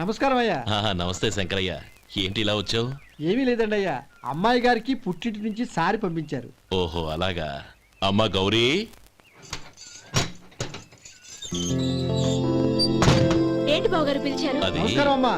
నమస్కారం అయ్యా. నమస్తే శంకరయ్య, ఏంటి ఇలా వచ్చావు? ఏమీ లేదండి అయ్యా, అమ్మాయి గారికి పుట్టింటి నుంచి సారి పంపించారు. ఓహో అలాగా. అమ్మా గౌరీ, ఏంటి బావగారు పిలిచారు? అది నమస్కారం అమ్మా.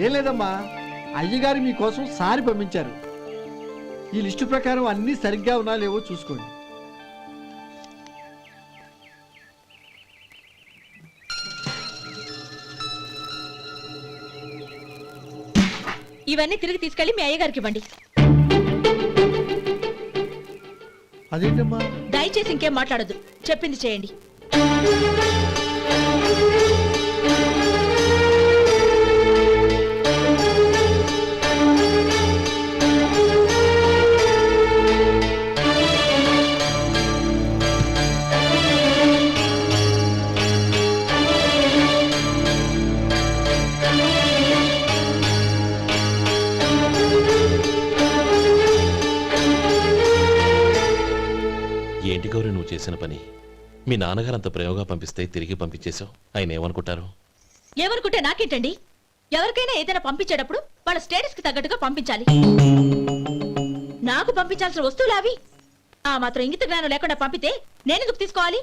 ఏం లేదమ్మా, అయ్యగారు మీకోసం సారి పంపించారు. ఈ లిస్టు ప్రకారం అన్ని సరిగ్గా ఉన్నా లేవో చూసుకోండి. ఇవన్నీ తిరిగి తీసుకెళ్లి మీ అయ్యగారికి ఇవ్వండి. అదేంటమ్మా? దయచేసి ఇంకేం మాట్లాడొద్దు, చెప్పింది చేయండి. ఏంటి గౌరీ నువ్వు చేసిన పని? మీ నాన్నగారు అంత ప్రేమగా పంపిస్తే తిరిగి పంపించేశావు. ఆయన ఏమనుకుంటారు? ఎవరుకుంటే నాకేంటండి? ఎవరికైనా ఏదైనా పంపించేటప్పుడు వాళ్ళ స్టేటస్ కి తగ్గట్టుగా పంపించాలి. నాకు పంపించాల్సిన వస్తువులు అవి. ఆ మాత్రం ఇంగిత జ్ఞానం లేకుండా పంపితే నేనెందుకు తీసుకోవాలి?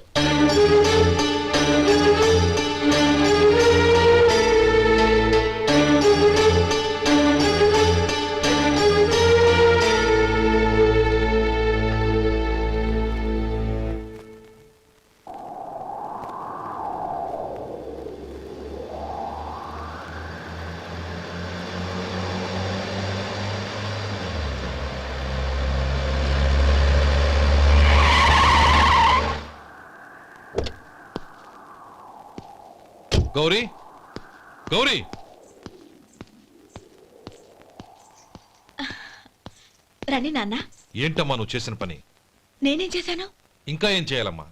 గౌరీ, గౌరీ, రండి నాన్న. ఏంటమ్మా నువ్వు చేసిన పని? నేనేం చేశాను? ఇంకా ఏం చేయాలమ్మా?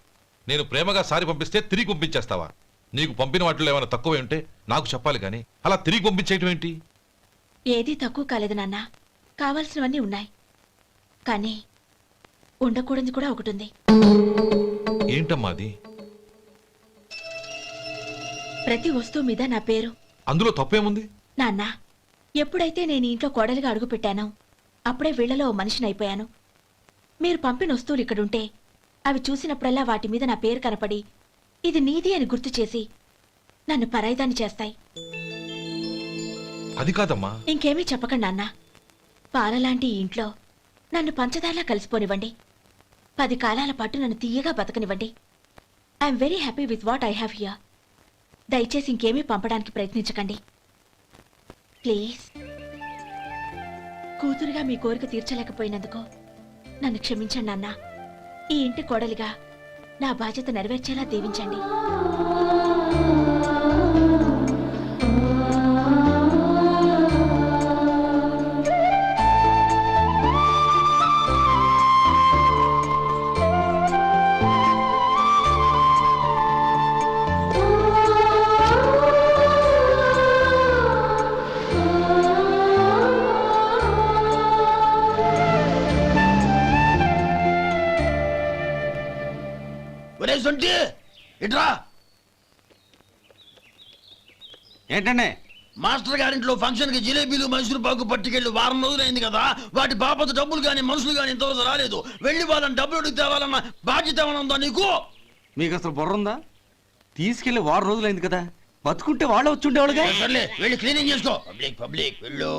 నేను ప్రేమగా సారి పంపిస్తే తిరిగి పంపించేస్తావా? నీకు పంపిన వాటిలో ఏమైనా తక్కువ ఉంటే నాకు చెప్పాలి కానీ అలా తిరిగి పంపించేయటం ఏంటి? ఏదీ తక్కువ కాలేదు నాన్న, కావాల్సినవన్నీ ఉన్నాయి. కానీ ఉండకూడదు కూడా ఒకటి ఉంది. ఏంటమ్మా అది? ప్రతి వస్తువు మీద నా పేరు. అందులో తప్పేముంది? నాన్న, ఎప్పుడైతే నేను ఇంట్లో కోడలిగా అడుగు పెట్టానో అప్పుడే వీళ్లలో ఓ మనిషిని అయిపోయాను. మీరు పంపిన వస్తువులు ఇక్కడుంటే అవి చూసినప్పుడల్లా వాటి మీద నా పేరు కనపడి ఇది నీది అని గుర్తు చేసి నన్ను పరాయిదాన్ని చేస్తాయి. అది కాదమ్మా. ఇంకేమీ చెప్పకండి నాన్న. పాలలాంటి ఈ ఇంట్లో నన్ను పంచదారలా కలిసిపోనివ్వండి. 10 కాలాల పాటు నన్ను తీయగా బతకనివ్వండి. I'm very happy with what I have here. దయచేసి ఇంకేమీ పంపడానికి ప్రయత్నించకండి ప్లీజ్. కూతురుగా మీ కోరిక తీర్చలేకపోయినందుకు నన్ను క్షమించండి నాన్న. ఈ ఇంటి కోడలిగా నా బాధ్యత నెరవేర్చేలా దీవించండి. ఏంటండి? మాస్టర్ గారింట్లో ఫంక్షన్ కి జిలేబీలు మైసూరు పాకు పట్టుకెళ్ళి వారం రోజులైంది కదా. వాటి బాపత డబ్బులు కానీ మనుషులు కానీ ఇంతవరకు రాలేదు. వెళ్ళి వాళ్ళని డబ్బులు అడిగి తేవాలన్న బాధ్యత ఏమైనా ఉందా నీకు? మీకు అసలు బుర్ర ఉందా? తీసుకెళ్లి వారం రోజులైంది కదా, బతుకుంటే వాళ్ళు వచ్చి ఉండేవాళ్ళుగా. సర్లే వెళ్ళి క్లీనింగ్ చేసుకో. పబ్లిక్ పబ్లిక్ వెళ్ళు.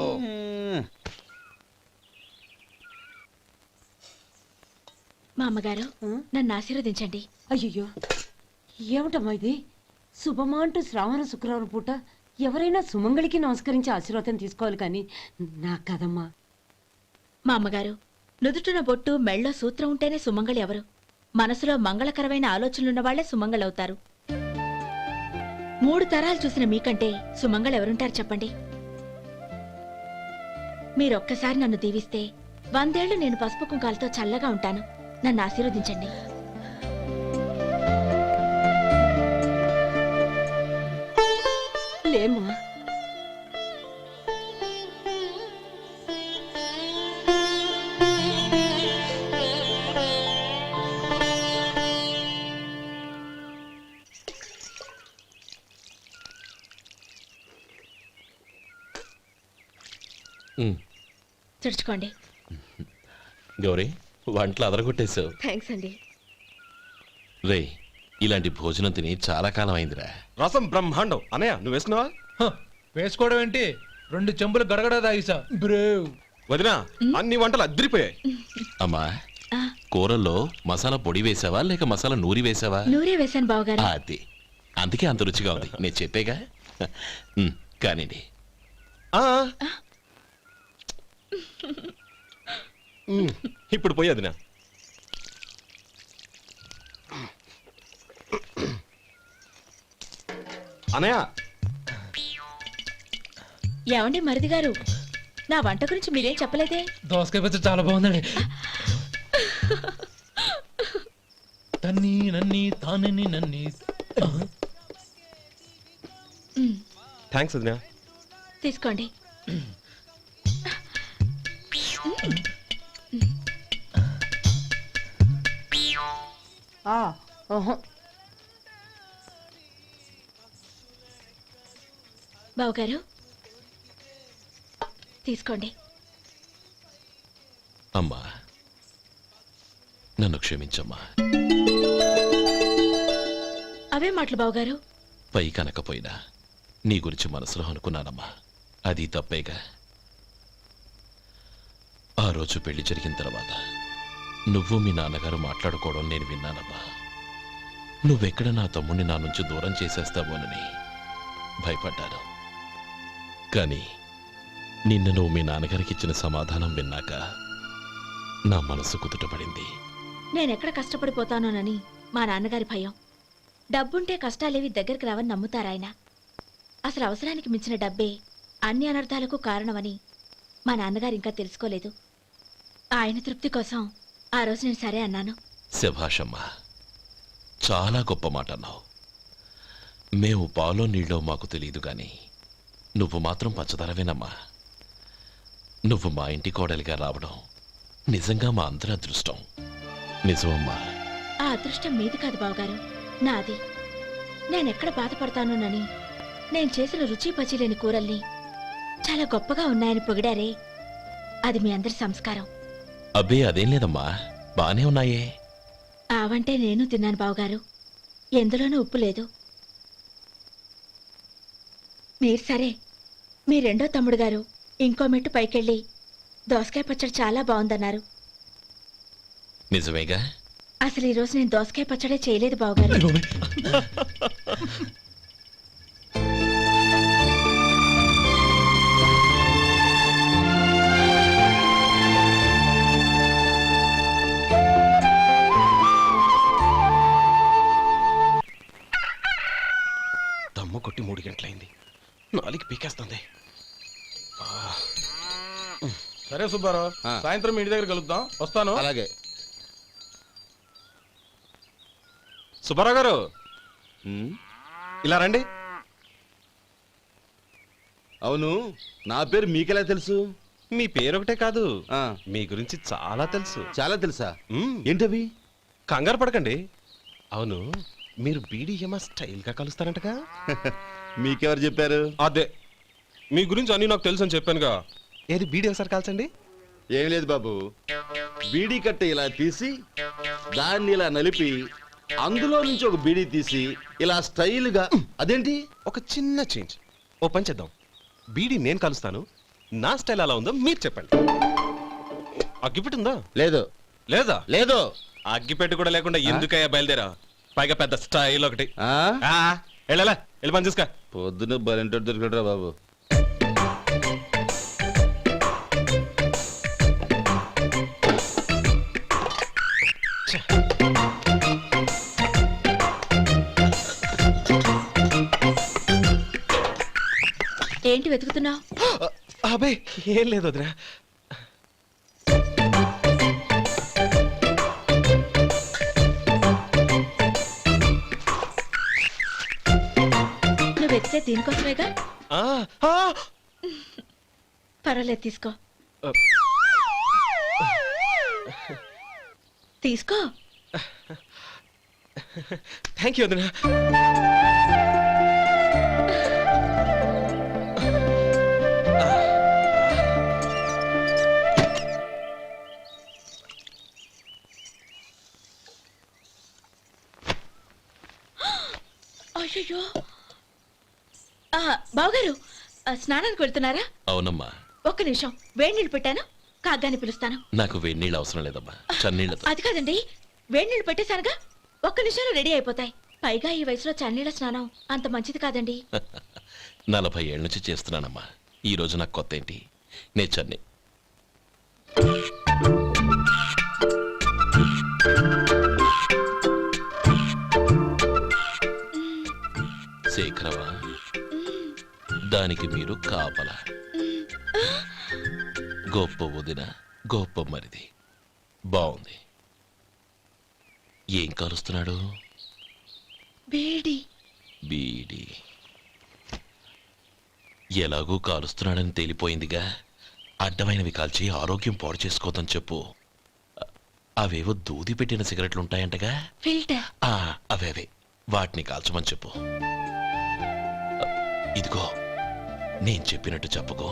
మా అమ్మగారు నన్ను ఆశీర్వదించండి. అయ్యో, ఏమిటమ్మా ఇది? శుభమా అంటూ శ్రావణ శుక్రవారం పూట ఎవరైనా సుమంగళికి నమస్కరించి ఆశీర్వాదం తీసుకోవాలి కానీ నా కదమ్మా. మా అమ్మగారు, నుదుటిన బొట్టు మెళ్ళో సూత్రం ఉంటేనే సుమంగళి ఎవరు? మనసులో మంగళకరమైన ఆలోచనలున్న వాళ్లే సుమంగళవుతారు. 3 తరాలు చూసిన మీకంటే సుమంగళ ఎవరుంటారు చెప్పండి? మీరొక్కసారి నన్ను దీవిస్తే 100 ఏళ్లు నేను పసుపు కుంకాలతో చల్లగా ఉంటాను. నన్ను ఆశీర్వదించండి. లేమ్మా, ఉమ్. తుడుచుకోండి. గౌరీ వంటలు అదరగొట్టేశావు. థ్యాంక్స్ అండి. రే ఇలాంటి భోజనం తిని చాలా కాలం అయిందిరా. రసం బ్రహ్మాండం. అనయ్య నువ్వు వేసుకున్నావా? వేసుకోవడం ఏంటి, 2 చెంబులు గడగడ తాగిసా బ్రేవ్. వదినా అన్ని వంటలు అద్దరిపోయాయి. అమ్మా ఆ, కూరల్లో మసాలా పొడి వేసావా లేక మసాలా నూరి వేసావా? నూరే వేశాను బావగారు. అది అందుకే అంత రుచిగా ఉంది. నేను చెప్పేగా. కానివ్వండి. ఆ. ఇప్పుడు పోయి వదినా. అనయ్య ఏమండి మరిది గారు, నా వంట గురించి మీరేం చెప్పలేదే? దోసకాయ పచ్చడి చాలా బాగుందండి. తన్ని నన్ని తానని నన్ని. థ్యాంక్స్ వదినా. తీసుకోండి. ఓహో. బావగారు తీసుకోండి. అమ్మా నన్ను క్షమించమ్మా. అవే మాటలు బావగారు. పై కనకపోయినా నీ గురించి మనసులో అనుకున్నానమ్మా. అది తప్పేగా. ఆ రోజు పెళ్లి జరిగిన తర్వాత నువ్వు మీ నాన్నగారు మాట్లాడుకోవడం నేను విన్నానమ్మా. నువ్వెక్కడ నా తమ్ముడిని నా నుంచి దూరం చేసేస్తావోనని భయపడ్డాను. కానీ నిన్న నువ్వు మీ నాన్నగారికి ఇచ్చిన సమాధానం విన్నాక నా మనసు కుదుటపడింది. నేనెక్కడ కష్టపడిపోతానోనని మా నాన్నగారి భయం. డబ్బుంటే కష్టాలేవి దగ్గరికి రావని నమ్ముతారాయన. అసలు అవసరానికి మించిన డబ్బే అన్ని అనర్థాలకు కారణమని మా నాన్నగారు ఇంకా తెలుసుకోలేదు. ఆయన తృప్తి కోసం ఆ రోజు నేను సరే అన్నాను. శభాషమ్మా, చాలా గొప్ప మాట అన్నావు. మేము పాలో నీళ్ళో మాకు తెలియదు గాని నువ్వు మాత్రం పచ్చదరవేనమ్మా. నువ్వు మా ఇంటి కోడలిగా రావడం నిజంగా మా అందరి అదృష్టం. నిజమమ్మా. ఆ అదృష్టం మీది కాదు బావగారు, నాది. నేనెక్కడ బాధపడతానోనని నేను చేసిన రుచి పచిలేని కూరల్ని చాలా గొప్పగా ఉన్నాయని పొగిడారే, అది మీ అందరి సంస్కారం. అబ్బే అదేం లేదమ్మా, బానే ఉన్నాయే. ఆవంటే నేను తిన్నాను బావగారు, ఎందులోనూ ఉప్పు లేదు. మీరు సరే, మీ రెండో తమ్ముడు గారు ఇంకో మెట్టు పైకెళ్ళి దోసకాయ పచ్చడి చాలా బాగుందన్నారు. నిజమేగా? అసలు ఈరోజు నేను దోసకాయ పచ్చడే చేయలేదు బావగారు. దమ్ము కొట్టి 3 గంటలైంది. 4కి పీకేస్తుంది. సరే సుబ్బారావు, సాయంత్రం మీ ఇంటి దగ్గర కలుద్దాం. వస్తాను. అలాగే. సుబ్బారావు గారు ఇలా రండి. అవును, నా పేరు మీకెలా తెలుసు? మీ పేరు ఒకటే కాదు, మీ గురించి చాలా తెలుసు. చాలా తెలుసా? మ్మ్. ఏంటవి? కంగారు పడకండి. అవును, మీరు బీడీఎంఆ స్టైల్గా కలుస్తారంటగా? మీకెవరు చెప్పారు? అదే, మీ గురించి అన్ని నాకు తెలుసు అని చెప్పానుగా. ఏది బీడీ ఒకసారి కాల్చండి. ఏం లేదు బాబు, బీడీ కట్ట ఇలా తీసి దాన్ని ఇలా నలిపి అందులో నుంచి ఒక బీడీ తీసి ఇలా స్టైల్గా. అదేంటి? ఒక చిన్న చేంజ్. ఓ పని చేద్దాం, బీడీ నేను కలుస్తాను, నా స్టైల్ అలా ఉందో మీరు చెప్పండి. అగ్గిపెట్టుందా? లేదు. లేదా? లేదు. అగ్గిపెట్టు కూడా లేకుండా ఎందుకయ్యా బయలుదేరా? పైగా పెద్ద స్టైల్ ఒకటి. ఆ? వెళ్ళాలా, వెళ్ళి పని చూసుకో. పొద్దున్న బలింటోడు దొరికడరా బాబు. ఏంటి వెతుకుతున్నావు? అబే ఏం లేదు వదినా. నువ్వు వెతికే దీనికోసమేగా. ఆ, ఆ. పర్వాలేదు, తీసుకో. తీసుకో. థ్యాంక్ యూ వదినా. బావగారు స్నానానికి వెళ్తున్నారా? అవునమ్మా. ఒక్క నిమిషం, వేడి నీళ్ళు పెట్టాను, కాగ్గాని పిలుస్తాను. నాకు వేడి నీళ్ళు అవసరం లేదమ్మా, చన్నీళ్ళతో. అది కాదండి, వేడి నీళ్ళు పెట్టేశానుగా, ఒక్క నిమిషంలో రెడీ అయిపోతాయి. పైగా ఈ వయసులో చన్నీళ్ళ స్నానం అంత మంచిది కాదండి. 40 ఏళ్ళ నుంచి చేస్తున్నానమ్మా. ఈ రోజు నాకు కొత్త ఏంటి? నే చన్ని. శేఖరవా, దానికి మీరు కాపలా. గొప్ప వదిన, గొప్ప మరిది. బాగుంది. ఏం కాలుస్తున్నాడు? బీడి. బీడి ఎలాగూ కాలుస్తున్నాడని తేలిపోయిందిగా. అడ్డమైనవి కాల్చి ఆరోగ్యం పాడు చేసుకోదని చెప్పు. అవేవో దూది పెట్టిన సిగరెట్లు ఉంటాయంటగా. ఫిల్టర్. అవే వాటిని కాల్చమని చెప్పు. ఇదిగో నేను చెప్పినట్టు చెప్పుకో.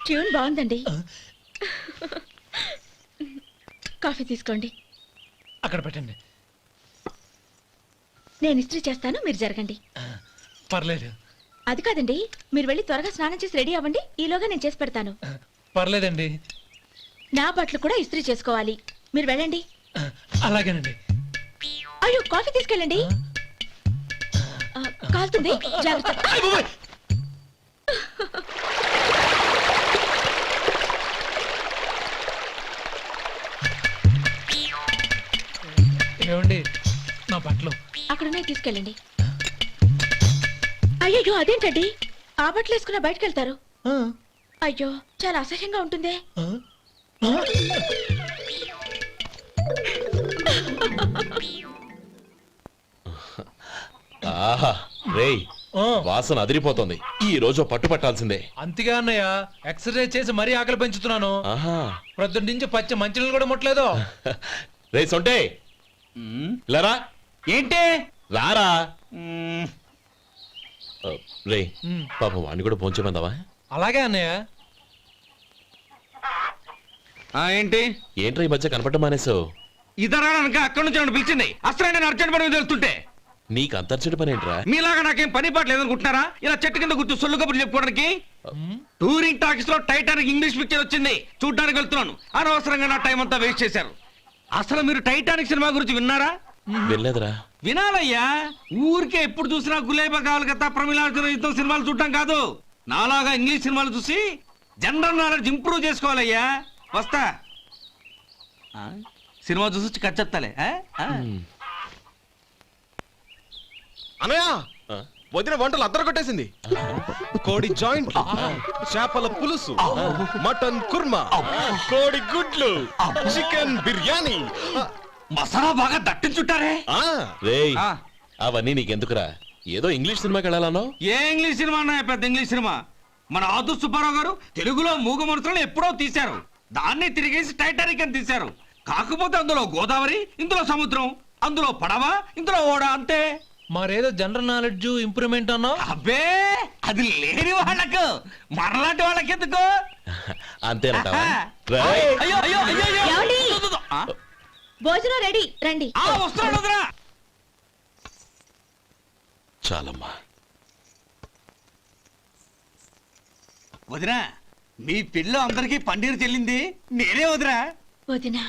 ట్యూన్ బాగుందండి. కాఫీ తీసుకోండి. అక్కడ పెట్టండి. నేను ఇస్త్రీ చేస్తాను, మీరు జరగండి. పర్లేదు. అది కాదండి, మీరు వెళ్ళి త్వరగా స్నానం చేసి రెడీ అవ్వండి, ఈలోగా నేను చేసి పెడతాను. పర్లేదండి. నా బట్టలు కూడా ఇస్త్రీ చేసుకోవాలి, మీరు వెళ్ళండి. అలాగేనండి. అయ్యో, కాఫీ తీసుకెళ్ళండి. కాలుతుంది, జాగ్రత్త. ఏమండి, నా బట్టలు అక్కడున్నాయి, తీసుకెళ్ళండి. అయ్యో, అదేంటండి, ఆ బట్టలు వేసుకున్న బయటకు వెళ్తారు? అయ్యో, చాలా అసహ్యంగా ఉంటుందే. ఆహా రేయ్, వాసన అదిరిపోతుంది. ఈ రోజు పట్టు పట్టాల్సిందే. అంతగా అన్నయ్య, ఎక్సర్సైజ్ చేసి మరీ ఆకలి పెంచుతున్నాను. ఆహా, ప్రొద్దున నుంచి పచ్చ మంచినీళ్ళు కూడా ముట్టలేదు. రే సొంటే, లరా. ఏంటి? రారా. రే, పాపం వాణ్ణి కూడా పోంచమందావా? అలాగే అన్నయ్య. ఏంటి? ఏంట్రా ఈ మధ్య కనపడటం మానేసావు? ఇద్దరా అక్కడి నుంచి నన్ను పిలిచింది. అసలు నేను అర్జెంట్ పని మీద వెళ్తుంటే నీకు అంతర్చడి పని ఏంట్రా? మీలాగా నాకేం పని పాట లేదనుకుంటున్నారా? ఇలా చెట్టు కింద కూర్చో సొల్లు కబుర్లు చెప్పుకోవడానికి. టూరింగ్ టాకీస్ లో టైటానిక్ ఇంగ్లీష్ పిక్చర్ వచ్చింది, చూడ్డానికి వెళ్తున్నాను. అనవసరంగా నా టైం అంతా వేస్ట్ చేశారు. అసలు మీరు టైటానిక్ సినిమా గురించి విన్నారా? వెళ్ళలేదురా. వినాలయ్యా. ఊరికే ఎప్పుడు చూసినా గులేబా కావాలి కదా, ప్రమిళార్జున యుద్ధం సినిమాలు చూడటం కాదు. నాలాగా ఇంగ్లీష్ సినిమాలు చూసి జనరల్ నాలెడ్జ్ ఇంప్రూవ్ చేసుకోవాలయ్యా. వస్తా. సినిమా చూసి కథ చెప్తాలే. అనయ్య, వదిన వంటలు అద్దరు కొట్టేసింది. కోడి జాయింట్, చేపల పులుసు, మటన్ కుర్మా, కోడి గుడ్లు, చికెన్ బిర్యానీ, మసాలా బాగా దట్టించుంటారే. రేయ్, అవన్నీ నీకెందుకురా? ఏదో ఇంగ్లీష్ సినిమాకి వెళ్ళాలన్నావు. ఏ ఇంగ్లీష్ సినిమా అన్నా? పెద్ద ఇంగ్లీష్ సినిమా. మన ఆదు సుబ్బారావు గారు తెలుగులో మూగ మనుషులను ఎప్పుడో తీశారు. దాన్ని తిరిగేసి టైటానిక్ అని తీశారు. కాకపోతే అందులో గోదావరి, ఇందులో సముద్రం, అందులో పడవ, ఇందులో ఓడ, అంతే. మరేదో జనరల్ నాలెడ్జ్ ఇంప్రూవ్మెంట్ అన్నావు. అబ్బే, అది లేని వాళ్ళకు, మరలాంటి వాళ్ళకి ఎందుకు? అంతేనట. అయ్యో అయ్యో అయ్యో ఏమండి? భోజనం రెడీ, రండి. వస్తున్నాడు వదరా. చాలమ్మా. వదినా, మీ పిల్ల అందరికీ పన్నీరు చెల్లింది నేనే వదినా. వదినా,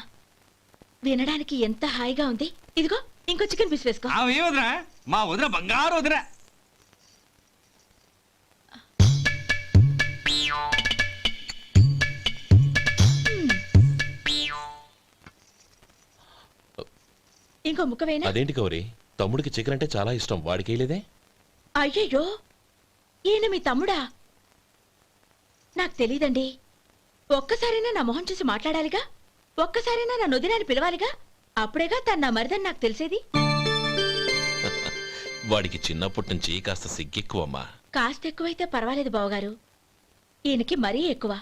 వినడానికి ఎంత హాయిగా ఉంది. ఇదిగో ఇంకో చికెన్ పీస్ వేసుకో. ఏ వదినా, మా వదిన బంగారు వదినా. ఇంకో ముక్క వేయనా? అదేంటి కౌరి, తమ్ముడికి చికెన్ అంటే చాలా ఇష్టం, వాడికి వేయలేదే? అయ్యయ్యో, ఈయన మీ తమ్ముడా? నాకు తెలీదండి. ఒక్కసారైనా నా మొహం చూసి మాట్లాడాలిగా, ఒక్కసారైనా నా నొదినాన్ని పిలవాలిగా, అప్పుడేగా తన నా మరిదని నాకు తెలిసేది. వాడికి చిన్నప్పటి నుంచి కాస్త సిగ్గెక్కువమ్మా. కాస్త ఎక్కువైతే పర్వాలేదు బావగారు, ఈయనకి మరీ ఎక్కువ.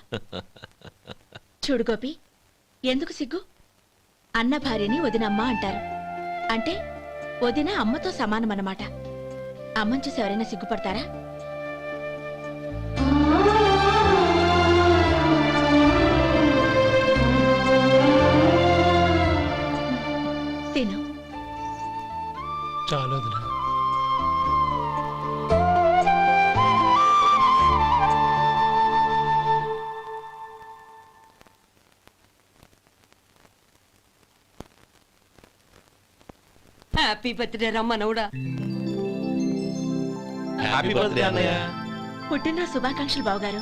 చూడు గోపి, ఎందుకు సిగ్గు? అన్న భార్యని వదినమ్మ అంటారు. అంటే వదిన అమ్మతో సమానమన్నమాట. అమ్మని చూసి ఎవరైనా సిగ్గుపడతారా? తిను. చాలా వదినా. హ్యాపీ బర్త్డే రా మనవడా. హ్యాపీ బర్త్డే అన్నయ్య. పుట్టిన శుభాకాంక్షలు బావగారు.